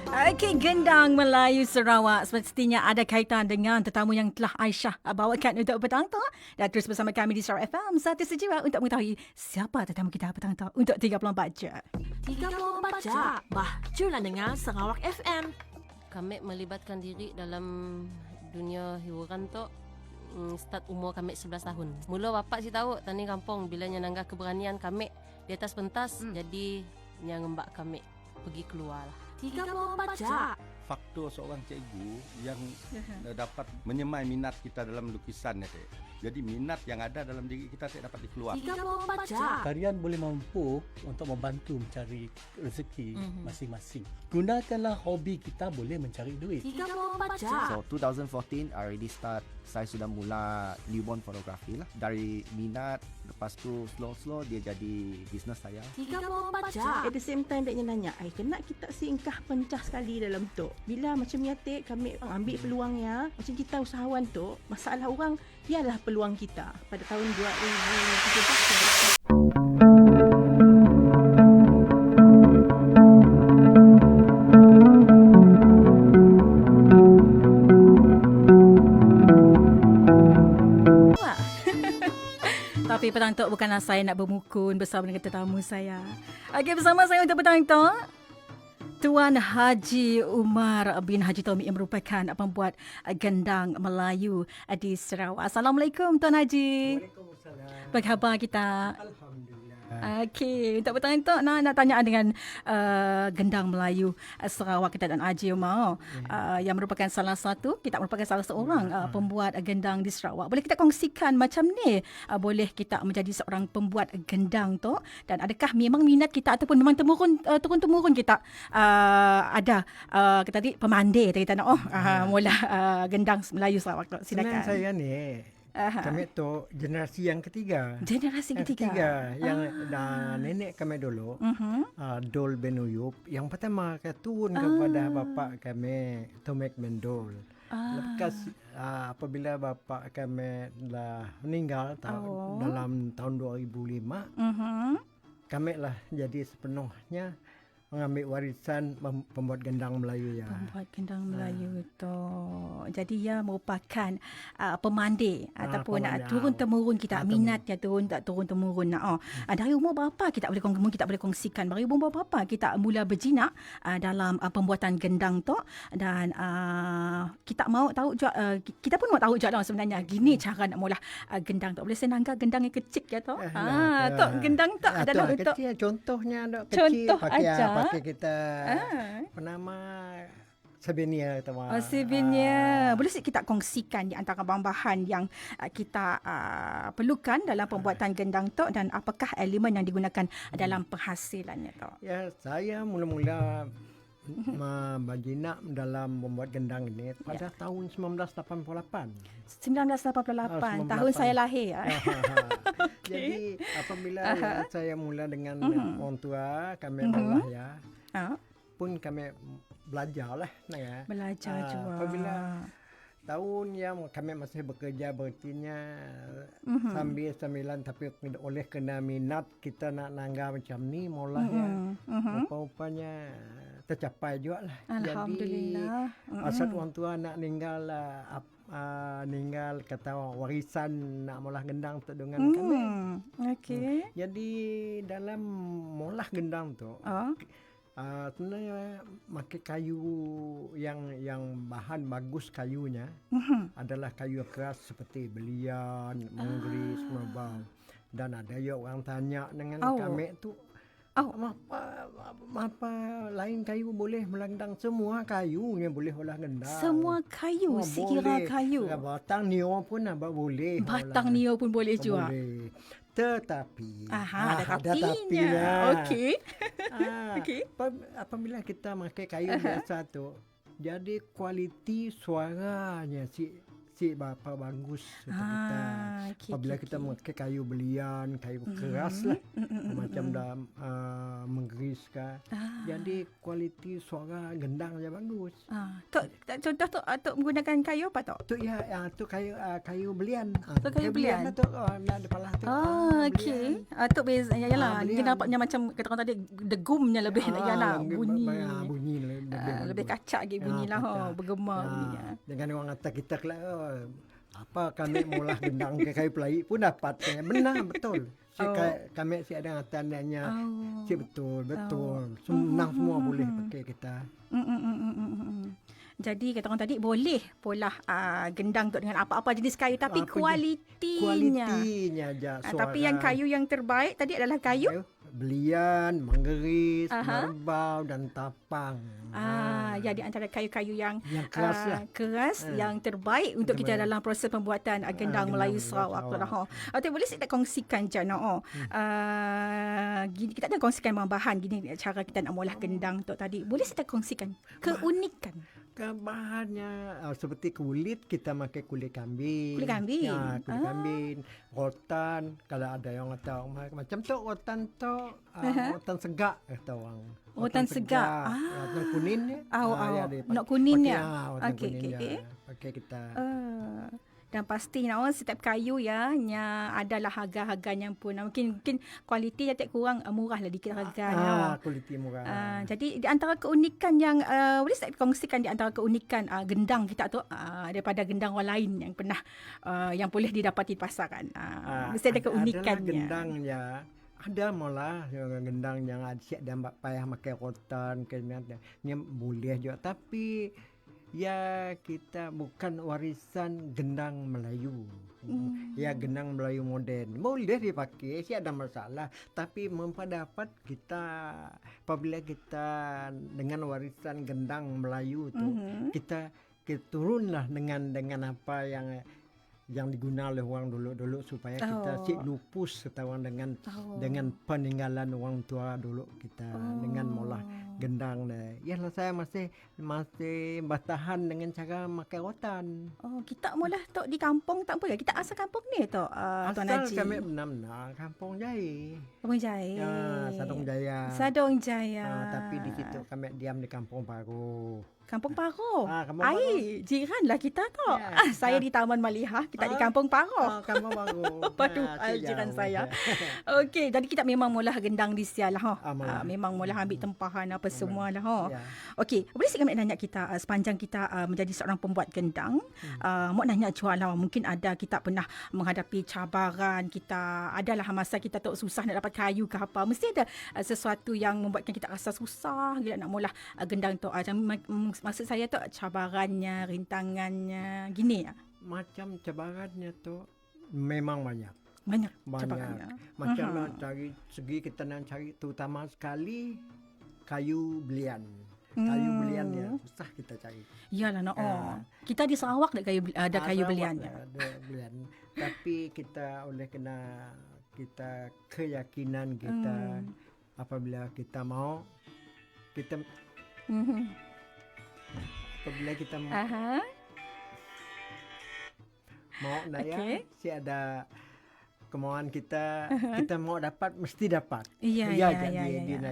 Okey, gendang Melayu Sarawak semestinya ada kaitan dengan tetamu yang telah Aisyah bawakan untuk petang tu. Dan terus bersama kami di Sarawak FM, satu sejiwa untuk mengetahui siapa tetamu kita petang tu untuk 34 jam. 34 jam. Bahjulah dengar Sarawak FM. Kami melibatkan diri dalam dunia hiburan tu start umur kami 11 tahun. Mula bapak si tahu tani kampung bila nyanangga keberanian kami di atas pentas jadi yang ngembak kami pergi keluar lah. 34 jam. Faktor seorang cikgu yang dapat menyemai minat kita dalam lukisan ya, Tek. Jadi minat yang ada dalam diri kita tak dapat dikeluarkan. 34 jam. Tarian boleh mampu untuk membantu mencari rezeki masing-masing. Gunakanlah hobi kita boleh mencari duit. 34 jam. So 2014 I already start. Saya sudah mula newborn photography lah. Dari minat, lepas tu slow-slow dia jadi bisnes saya. 34 jam. At the same time dia nanya, kena kita singkah pencah sekali dalam tu. Bila macam ni atik kami ambil peluangnya, macam kita usahawan tu, masalah orang ialah peluang kita pada tahun 2017. Tapi petang tu bukanlah saya nak bermukun bersama dengan tetamu saya. Okey, bersama saya untuk petang tu Tuan Haji Umar bin Haji Tommy yang merupakan pembuat gendang Melayu di Sarawak. Assalamualaikum Tuan Haji. Waalaikumsalam. Apa khabar kita? Alhamdulillah. Okey, untuk petang tu nak tanya dengan gendang Melayu Sarawak kita dan Haji Umar yang merupakan salah satu, kita merupakan salah seorang pembuat gendang di Sarawak. Boleh kita kongsikan macam ni? Boleh kita menjadi seorang pembuat gendang tu, dan adakah memang minat kita ataupun memang turun-temurun kita ada kita tadi pemandai kita nak mula gendang Melayu Sarawak tu. Silakan. Sebenarnya saya ni kami tu generasi yang ketiga. Generasi ketiga. Yang nenek kami dulu Dol bin Uyub. Yang pertama turun kepada bapa kami Tomek Mendol. Lepas apabila bapa kami dah meninggal dalam tahun 2005, kami lah jadi sepenuhnya mengambil warisan pembuat gendang Melayu ya. Pembuat gendang Melayu tu. Jadi ia merupakan pemandai ataupun turun-temurun kita minatnya turun-temurun. Dari umur berapa kita boleh kongsikan? Dari umur berapa kita mula berjinak dalam pembuatan gendang tu, dan kita mau tahu juga, kita pun mau tahu juga sebenarnya gini cara nak mula gendang tu. Boleh saya nangka gendang yang kecil ya tu? Tu gendang tu adalah untuk kecil, contohnya kecil pakai kita penama Sebinia tu. Sebinia. Boleh sikit kita kongsikan di antara bahan-bahan yang kita perlukan dalam pembuatan gendang tu, dan apakah elemen yang digunakan dalam penghasilannya tu? Ya, saya mula-mula berjinak dalam membuat gendang ini pada tahun 1988. 1988, tahun saya lahir. Jadi apabila saya mula dengan orang tua kami bawah ya, pun kami belajar lah. Belajar juga. Apabila tahun yang kami masih bekerja berartinya sambil-sambilan, tapi oleh kena minat kita nak nangga macam ni mula ya. Rupa-rupanya tercapai juga lah. Alhamdulillah. Jadi asal orang tua nak ninggal kata warisan nak molah gendang tu dengan kami. Okey. Jadi dalam molah gendang tu sebenarnya pakai kayu yang bahan bagus kayunya adalah kayu keras seperti belian, menggris, merbau. Dan ada juga orang tanya dengan kami tu, apa lain kayu boleh melandang? Semua kayu yang boleh olah gendang. Semua kayu, sekira kayu. Batang nio pun boleh. Batang nio pun boleh juga. Boleh. Tetapi ada tapinya. Okey. Okey. Apabila kita pakai kayu biasa tu, jadi kualiti suaranya si bapa bagus kita. Apabila kita memakai kayu belian, kayu keras lah, macam dah menggris ke, jadi kualiti suara gendang dia bagus. Contoh tu menggunakan kayu apa tu? Tu ya, tu kayu belian. Tu kayu belian. Tu nak depalah tu. Okey. Tu beza yalah. Dia nampaknya macam kata orang tadi degumnya lebih yalah bunyi. Bunyi lebih kacak lagi bunyi lah. Bergema bunyinya. Dengan orang kata kita kelak, apa kami mula gendang ke kayu pelai pun dapat. Benar, betul. Kami si ada ngatannya. Si betul. Senang semua boleh pakai kita. Jadi kata orang tadi boleh pola gendang tu dengan apa-apa jenis kayu tapi kualitinya je tapi yang kayu yang terbaik tadi adalah kayu belian, manggeris, merbau dan tapang. Ya di antara kayu-kayu yang keras lah. keras yang terbaik untuk kita dalam proses pembuatan gendang Melayu Sarawak tu lah. Atau boleh saya kongsikan Jana gini kita nak kongsikan bahan gini cara kita nak molah gendang tu tadi. Boleh saya kongsikan keunikan bahannya seperti kulit kita pakai kulit kambing. Kulit kambing. Ya, kulit kambing, rotan. Kalau ada yang kata macam tu rotan tu rotan segak kata orang. Rotan segak. Rotan kuning ni. Nak kuning ya. Okey. Pakai kita. Dan pasti setiap kayu ya nya adalah harga-harganya pun mungkin kualiti yang tak kurang murah lah dikit harganya. Kualiti murah. Jadi di antara keunikan yang boleh saya kongsikan di antara keunikan gendang kita tu daripada gendang orang lain yang pernah yang boleh didapati di pasaran. Mesti ada keunikannya. Adalah gendangnya. Ada malah gendang yang asyik dan payah pakai rotan kena ni boleh juga tapi ya kita bukan warisan gendang Melayu. Ya gendang Melayu moden. Boleh dipakai, sih ada masalah. Tapi memperdapat kita apabila kita dengan warisan gendang Melayu tu kita turunlah dengan apa yang digunakan oleh orang dulu supaya kita sik lupus ketahuan dengan peninggalan orang tua dulu kita dengan molah gendang ni. Yalah saya masih bertahan dengan cara makan rotan. Kita molah tok di kampung tak apa ya. Kita asal kampung ni tok Tuan Haji. Asal kami benar-benar Kampung Jaya. Kampung Jaya. Ya, Sadong Jaya. Tapi di situ kami diam di Kampung Baru. Kampung Paro. Kampung Paro. Jiranlah kita tu. Ya. Saya di Taman Malihah, kita di Kampung Paro. Kampung Baru. Padu jiran saya. Okey, jadi kita memang mula gendang di sial lah. Memang mula ambil tempahan apa semua lah. Ya. Okey, boleh sikit kami nanya kita sepanjang kita menjadi seorang pembuat gendang. Mau nanya jual lah. Mungkin ada kita pernah menghadapi cabaran, kita adalah masa kita tu susah nak dapat kayu ke apa. Mesti ada sesuatu yang membuatkan kita rasa susah bila nak mula gendang tu. Maksud saya tu cabarannya, rintangannya, gini ya. Macam cabarannya tu memang banyak. Banyak cabarannya. Macam dari segi kita nak cari terutama sekali kayu belian. Kayu belian ya susah kita cari. Iyalah kita di Sarawak ada kayu beliannya. Ada belian. Tapi kita oleh kena kita keyakinan kita apabila kita mau kita apabila kita mau naya si ada kemauan kita kita mau dapat mesti dapat. Iya.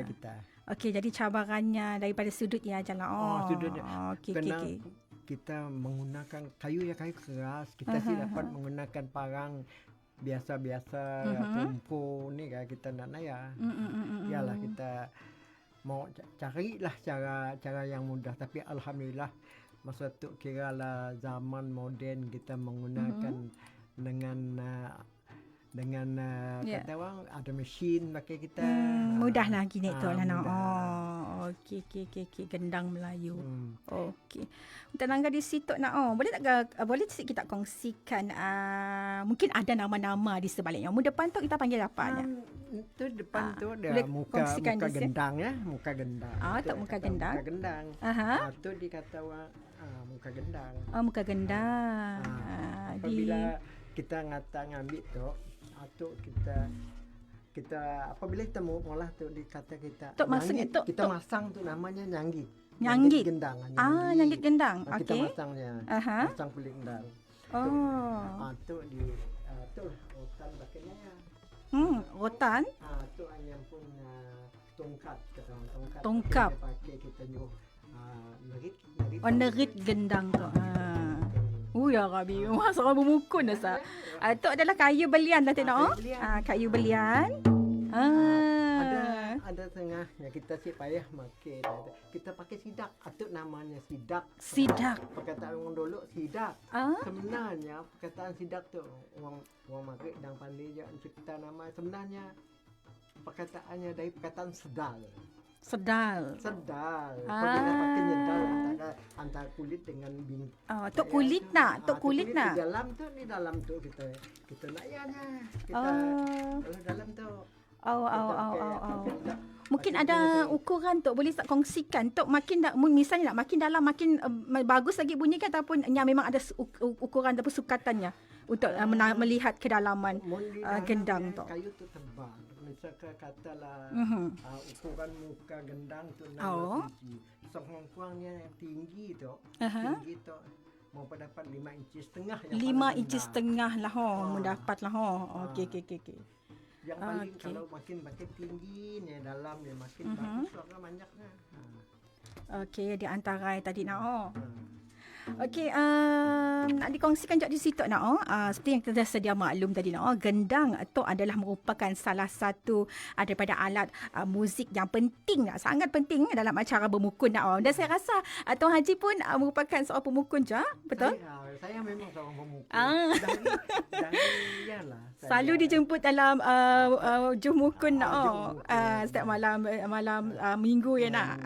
Kita. Okey, jadi cabarannya daripada sudut ya jalan. Sudutnya. Okey. Kita menggunakan kayu keras. Kita sih dapat menggunakan parang biasa-biasa tumpu ni kan kita nak naya. Yalah kita mau carilah cara yang mudah tapi alhamdulillah masa tu kiralah zaman moden kita menggunakan dengan kata orang ada mesin pakai kita mudahlah gini tu lah okey gendang Melayu. Okey. Untuk nangga di situ boleh kita kongsikan mungkin ada nama-nama di sebaliknya. Depan tu kita panggil apa? Itu depan tu ada muka gendang ya, muka gendang. Tak muka gendang. Muka gendang. Tu dikata orang muka gendang. Muka gendang. Apabila kita ngambil tu kita apabila kita molah tu dikata kita kita masang tu namanya nyanggit. Nyanggit gendang. Nyanggit gendang. Okey. Kita masangnya. Masang kulit gendang. Tu di tu rotan pakainya ya. Rotan. Tu hanya pun tongkat kata tongkap. Kita pakai kita nyuruh nerit. Nerit gendang tu. Ya Rabi, seorang bermukun dah. Itu adalah kayu belian lah tengok. Kayu belian. Ada setengahnya kita sih payah makan. Kita pakai sidak. Atuk namanya sidak. Sidak. Perkataan orang dulu sidak. Ah? Sebenarnya perkataan sidak tu orang Maghrib dan pandai je cipta nama. Sebenarnya perkataannya dari perkataan sedal. Sedal. Sedal. Apabila pakai nyedal antara kulit dengan bing. Tok kulit nak, tok kulit nak. Di dalam tu kita nak ya kita dalam tu. Mungkin ada ukuran Tok boleh tak kongsikan Tok makin misalnya nak makin dalam makin bagus lagi bunyi kan ataupun memang ada ukuran ataupun sukatannya untuk melihat kedalaman gendang Tok. Kayu tu tebal. Misalkan katalah ukuran muka gendang tu 16 inci. Songkongnya tinggi tu. Tinggi tu mau dapat 5 inci setengah. 5 inci setengah lah mendapat lah Okey. Yang paling kalau makin tinggi ni dalam ni makin bagus suara banyaknya. Okey, di antara yang tadi nak Okey, nak dikongsikan juga di situ nak seperti yang kita sedia maklum tadi nak gendang tu adalah merupakan salah satu daripada alat muzik yang penting sangat penting dalam acara bermukun nak dan saya rasa Tuan Haji pun merupakan seorang pemukun juga, betul? Saya memang seorang pemukun. Dari iyalah. Selalu dijemput dalam Jumukun setiap malam minggu ya nak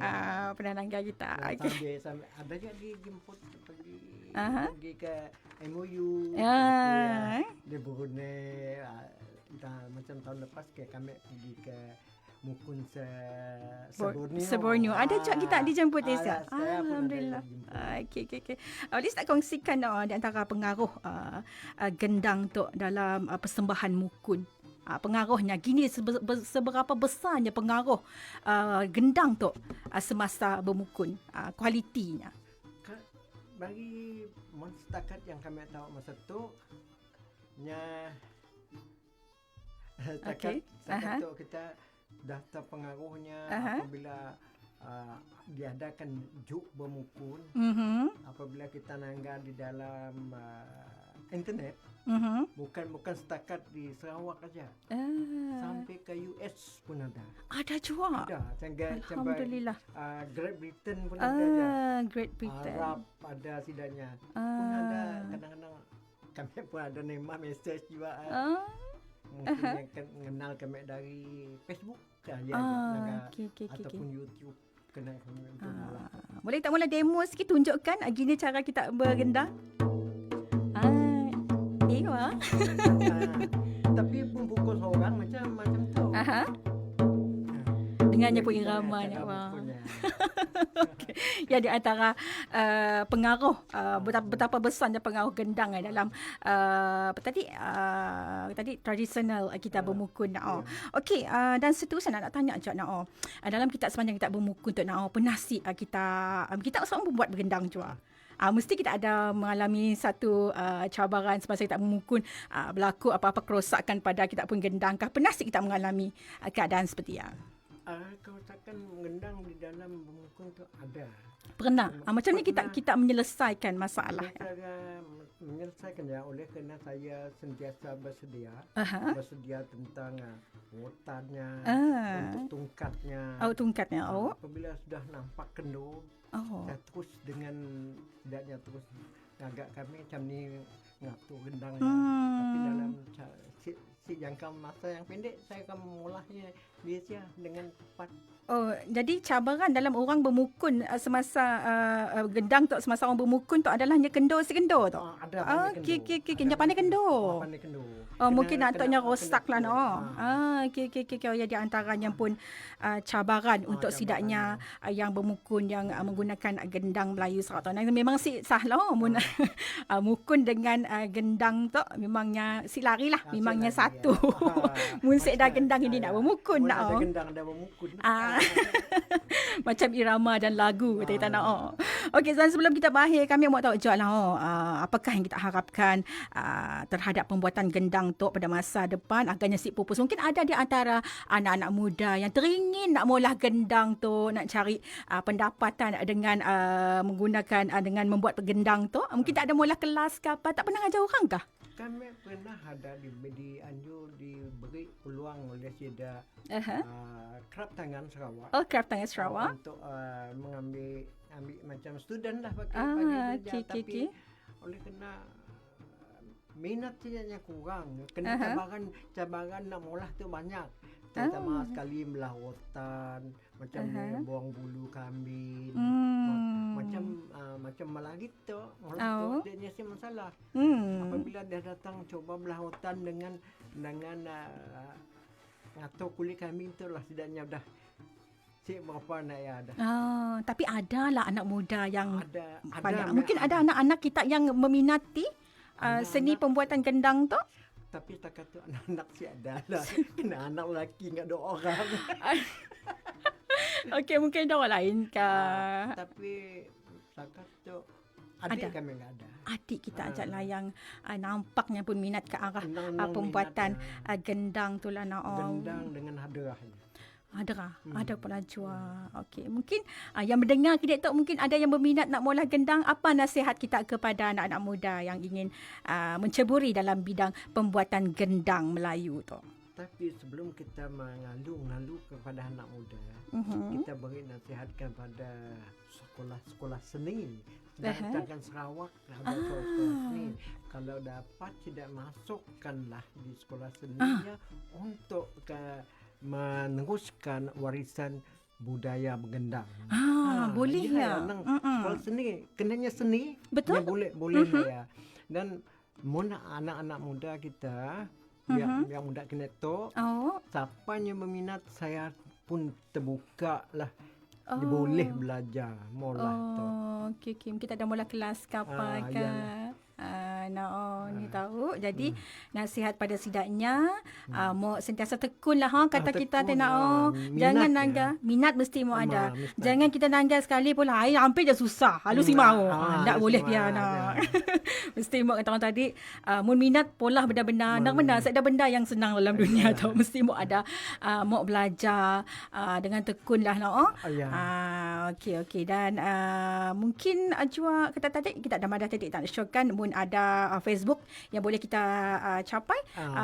penanangga kita. Okey. Sampai ada juga dijemput pergi ke MOU. Di Brunei macam tahun lepas kami pergi ke Mukun Seborneo. Ada juga kita dijemput Desa. Alhamdulillah. Okey. Boleh tak kongsikan di antara pengaruh gendang tu dalam persembahan mukun? Pengaruhnya gini seberapa besarnya pengaruh gendang tu semasa bermukun, kualitinya. Bagi setakat yang kami tahu masa tu setakat tu kita dah terpengaruhnya apabila diadakan juk bermukun, apabila kita nangga di dalam internet, bukan setakat di Sarawak aja, sampai ke US pun ada. Ada juga. Ada. Alhamdulillah. Great Britain pun ada. Great Britain. Arab ada sidanya. Pun ada kadang-kadang kami pun ada nema message juga. Mungkin yang kenal kami dari Facebook saja, ataupun YouTube. Boleh tak mula demo sikit tunjukkan gini cara kita bergendang? Tapi pun pukul seorang macam tu. Dengannya pun iramanya. Okay. Ya, di antara pengaruh betapa besarnya pengaruh gendang dalam tadi tradisional kita bermukun Okey, dan seterusnya nak tanya je dalam kita sepanjang kita bermukun tu penasih kita seorang pembuat bergendang juga. Mesti kita ada mengalami satu cabaran semasa kita memukun, berlaku apa-apa kerosakan pada kita pun gendang. Pernah kita mengalami keadaan seperti ya? Kerosakan gendang di dalam memukun tu ada. Pernah. Macam ni kita menyelesaikan masalah. Menyelesaikan oleh kerana saya sentiasa bersedia tentang rotannya, untuk tungkatnya. Tungkatnya. Apabila sudah nampak kendur, saya terus dengan tidaknya terus agak kami macam ni ngatur gendangnya. Tapi dalam jangka masa yang pendek saya akan mengolahnya dia dengan cepat. Jadi cabaran dalam orang bermukun semasa gendang tu, semasa orang bermukun tu adalah hanya kendur sekendor tu. Ada okey. Pandai kendur. Mungkin antaknya rosak lah okey. Ya, di antaranya pun cabaran untuk sidaknya yang bermukun yang menggunakan gendang Melayu Sarawak tu. Memang sah lah mukun dengan gendang tu memangnya lari lah, memangnya satu. Mun sik dah gendang ini nak bermukun nak. Ada gendang dah bermukun. Macam irama dan lagu kita nak. Okey, dan sebelum kita berakhir kami mau tahu juga lah apakah yang kita harapkan terhadap pembuatan gendang tu pada masa depan agaknya si pupus. Mungkin ada di antara anak-anak muda yang teringin nak mula gendang tu, nak cari pendapatan dengan menggunakan dengan membuat gendang tu. Mungkin tak ada mula kelas ke apa, tak pernah ajar orang kah? Kami pernah ada di Anju diberi peluang oleh Sida Kerap Tangan Sarawak. Oh, Kerap Tangan Sarawak. Untuk mengambil macam student lah pakai okey, tapi okey. oleh kena minat tidaknya kurang. Kena cabaran nak molah tu banyak. Terutama sekali melah rotan, macam buang bulu kambing, macam malagit tu. Molah tu dia masalah. Apabila dia datang coba belah rotan dengan ngatur kulit kambing tu lah tidaknya dah berapa nak ya ada. Tapi ada lah anak muda yang ada mungkin ada anak-anak kita yang meminati seni pembuatan gendang tu. Tapi setakat tu anak-anak si ada lah. Kena anak lelaki enggak 2 orang. Okey, mungkin ada orang lain kah? Tapi setakat tu adik kami enggak ada. Adik kita ajak lah yang nampaknya pun minat ke arah pembuatan gendang tu lah. Gendang dengan hadrah. Ada pelajua. Okey, mungkin yang mendengar kita tu mungkin ada yang berminat nak mula gendang. Apa nasihat kita kepada anak-anak muda yang ingin menceburi dalam bidang pembuatan gendang Melayu tu? Tapi sebelum kita mengalu kepada anak muda, kita beri nasihat kepada sekolah seni. Sedangkan Sarawak ada sekolah seni. Kalau dapat tidak masukkanlah di sekolah seninya untuk meneruskan warisan budaya bergendang. Boleh ya. Sekolah seni, kenanya seni. Betul. Boleh ya. Dan anak-anak muda kita yang muda kena tu, siapa yang berminat saya pun terbuka lah. Dia boleh belajar molah tu. Okey. Kita dah mula kelas kapal ke? Ni tahu. Jadi nasihat pada sidaknya mau sentiasa tekun lah kata kita jangan nangga. Minat mesti mau ada. Jangan kita nangga sekali pun air hampir je susah. Halus mau. Tak boleh dia nak. Mesti mau kata orang tadi mun minat pola benda-benda. Nak benda saya ada benda yang senang dalam dunia tu. Mesti mau ada mau belajar dengan tekun lah Okey dan mungkin Ajwa kata tadi kita dah madah tadi tak syorkan mun ada Facebook yang boleh kita capai,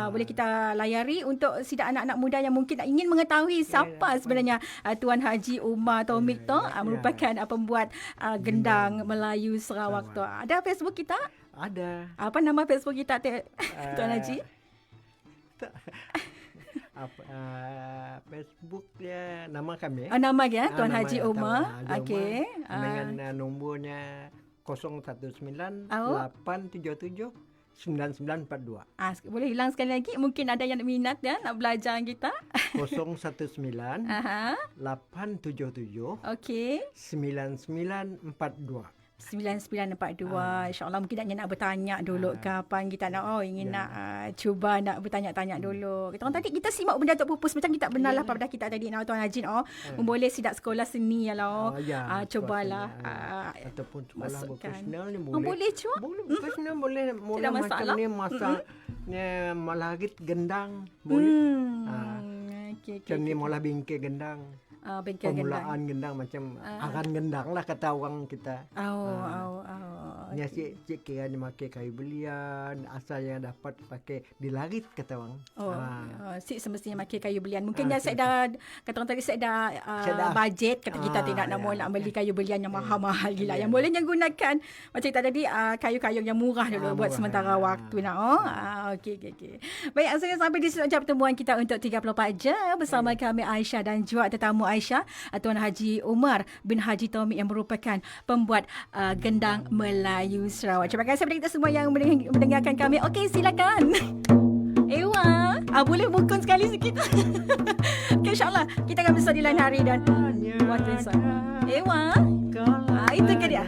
boleh kita layari untuk sidak anak-anak muda yang mungkin ingin mengetahui siapa sebenarnya Tuan Haji Umar Tomik tu merupakan pembuat gendang Melayu Sarawak tu. Ada Facebook kita? Ada. Apa nama Facebook kita Tuan Haji? Facebook dia nama kami. Nama dia Tuan Haji Umar. Okey. Dengan nombornya 019-877-9942. Boleh hilang sekali lagi. Mungkin ada yang minat nak belajar kita. 019-877-9942. Okey. 9942. 9942. InsyaAllah mungkin nak bertanya dulu kapan kita nak ingin nak cuba nak bertanya-tanya dulu. Kita orang tadi kita simak benda tu pupus macam kita benar lah pada kita tadi Tuan Haji boleh sidak sekolah seni cubalah ataupun sekolah profesional ni boleh. Boleh cuba. Boleh profesional boleh mula macam ni masak malagit gendang boleh. Macam ni mula bingkai gendang. Permulaan gendang macam aran gendang lah kata orang kita. Ni cik kira ni pakai kayu belian, asal yang dapat pakai dilarit kata orang. Si semestinya pakai kayu belian. Mungkin saya dah kata orang tadi saya dah budget kata kita tidak nak beli kayu belian yang mahal-mahal gila. Yang boleh yang gunakan macam kita tadi kayu-kayu yang murah dulu buat sementara waktu nak. Okey. Baik, saya sampai di sini pertemuan kita untuk 34 jam bersama kami Aisyah dan juga tetamu Aisyah Tuan Haji Umar bin Haji Tomik yang merupakan pembuat gendang Melayu Sarawak. Terima kasih kepada kita semua yang mendengarkan kami. Okey, silakan. Ewa, boleh mukun sekali sikit. Okay, InsyaAllah kita akan bersama di lain hari dan waktu yang sama. Ewa, itu ke dia.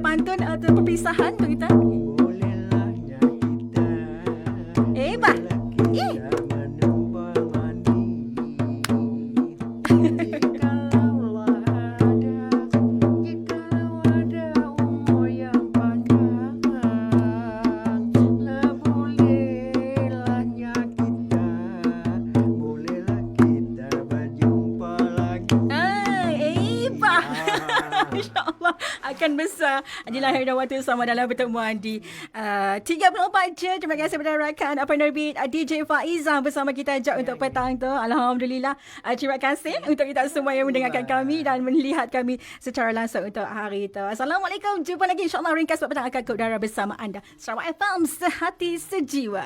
Pantun atau perpisahan tu kita. Bolehlah kita. Bah. InsyaAllah akan besar. Dilahir dan waktu sama dalam pertemuan di 34 je. Terima kasih kepada rakan penerbit DJ Faizah bersama kita Jap untuk petang tu. Alhamdulillah. Terima kasih untuk kita semua yang mendengarkan kami dan melihat kami secara langsung untuk hari itu. Assalamualaikum. Jumpa lagi insyaAllah ringkas petang akan ke udara bersama anda. Sarawak FM, sehati sejiwa.